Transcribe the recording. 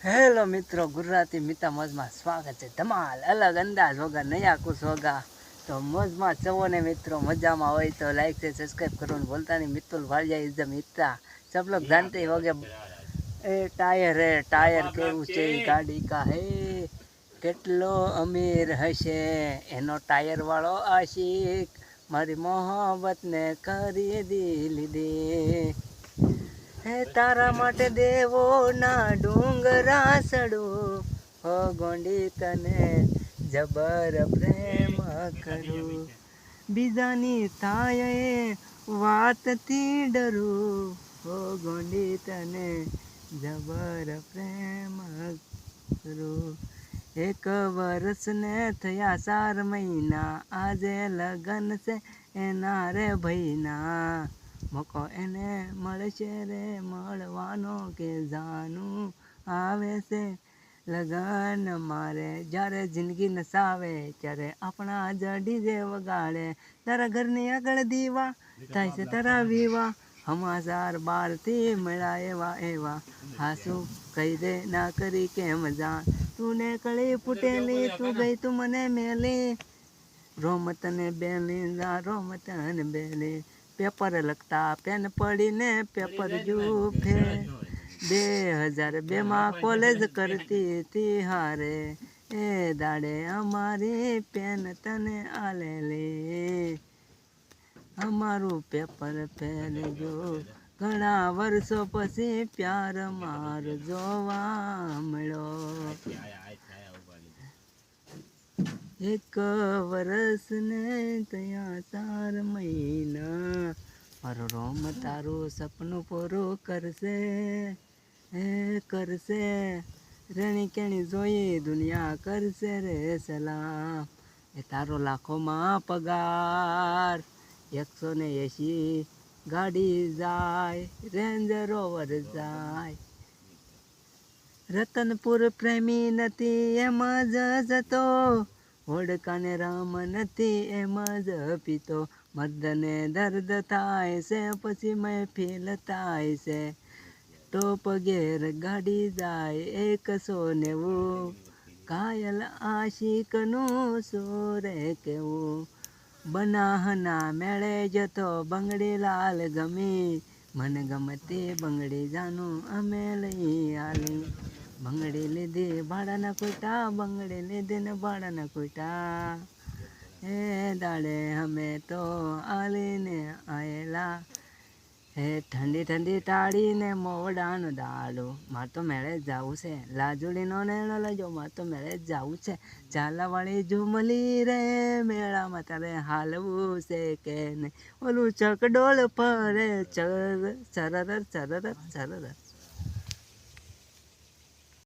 Hello મિત્રો, ગુજરાતી મિતા મોજમાં સ્વાગત છે. ધમાલ અલગ અંદાજ હોગા, નયા કુછ હોગા. તો મોજમાં ચવો ને મિત્રો, મજામાં હોય તો લાઈક से सब्सक्राइब करવાનું બોલતા નહીં. મિત્તુલ ભાળિયા ઇઝ ધ મિત્તા. सब लोग जानते ही होगे. એ ટાયર હે, ટાયર કેવું છે ગાડી કા હે, કેટલો અમીર હશે એનો ટાયર વાળો આશિક, મારી મોહબ્બત ને ખરીદી લીધી. હે તારા માટે દેવો ના ડુંગરા સડું, હો ગોંડી તને જબર પ્રેમ કરું, બીજાની થાય વાતથી ડરું, હો ગોંડી તને જબર પ્રેમ કરું. એક વર્ષને થયા 4 મહિના, આજે લગન છે એના રે ભાઈના, મોકો એને મળશે રે મળવાનો કે જાનું આવે છે લગન મારે. જ્યારે જિંદગી નસાવે ત્યારે આપણા જ ડીજે વગાડે, તારા ઘરની આગળ દીવા થાય છે તારા વિવાહ, સમાચાર બહારથી મળ્યા એવા એવા, હાસુ કહી દે ના કરી કેમ જા, તું ને કળી ફૂટેલી તું ગઈ તું મને મેલી, રોમત ને બેલી જા રોમત ને બેલી, પેપર લખતા પેન પડીને પેપર જૂફે, 2002 કોલેજ કરતી હતી હારે, એ દાડે અમારી પેન તને આલેલી, અમારું પેપર ફેરજો, ઘણા વર્ષો પછી પ્યાર માર જોવા મળ્યો. એક વર્ષ ને ત્યાં 4 મહિના, મારો રોમ તારું સપનું પૂરું કરશે, એ કરશે, રેણી કેણી જોઈ દુનિયા કરશે રે સલામ, એ તારો લાખોમાં પગાર, 180 ગાડી જાય, રેન્જ રોવર જાય, રતનપુર પ્રેમી નથી એમ જ જતો, હોડકાને રામ નથી એમ જ પીતો, મર્દને દર્દ થાય છે પછી મહેફિલ થાય છે, ટોપ ગેર ગાડી જાય 190, ઘાયલ આશિકનું સોરે કેવું, બનાહના મેળે જતો બંગડી લાલ ગમી, મને ગમતી બંગડી જાનું અમે લઈ આલી, બંગડી લીધી ભાડાના કોઈટા, બંગડી લીધી ને ભાડાના કોઈટા, એ દાડે અમે તો આલીને આયેલા, હે ઠંડી ઠંડી ટાળીને મોવડાનું દાડું, મારે તો મેળે જ જવું છે, લાજુડીનો નેણો લેજો મારે તો મેળે જ જવું છે, ચાલાવાળી ઝુમલી રે મેળામાં તારે હાલવું છે કે નહીં, ઓલું ચકડોળ ફરે ચરર ચરર ચરર ચરર.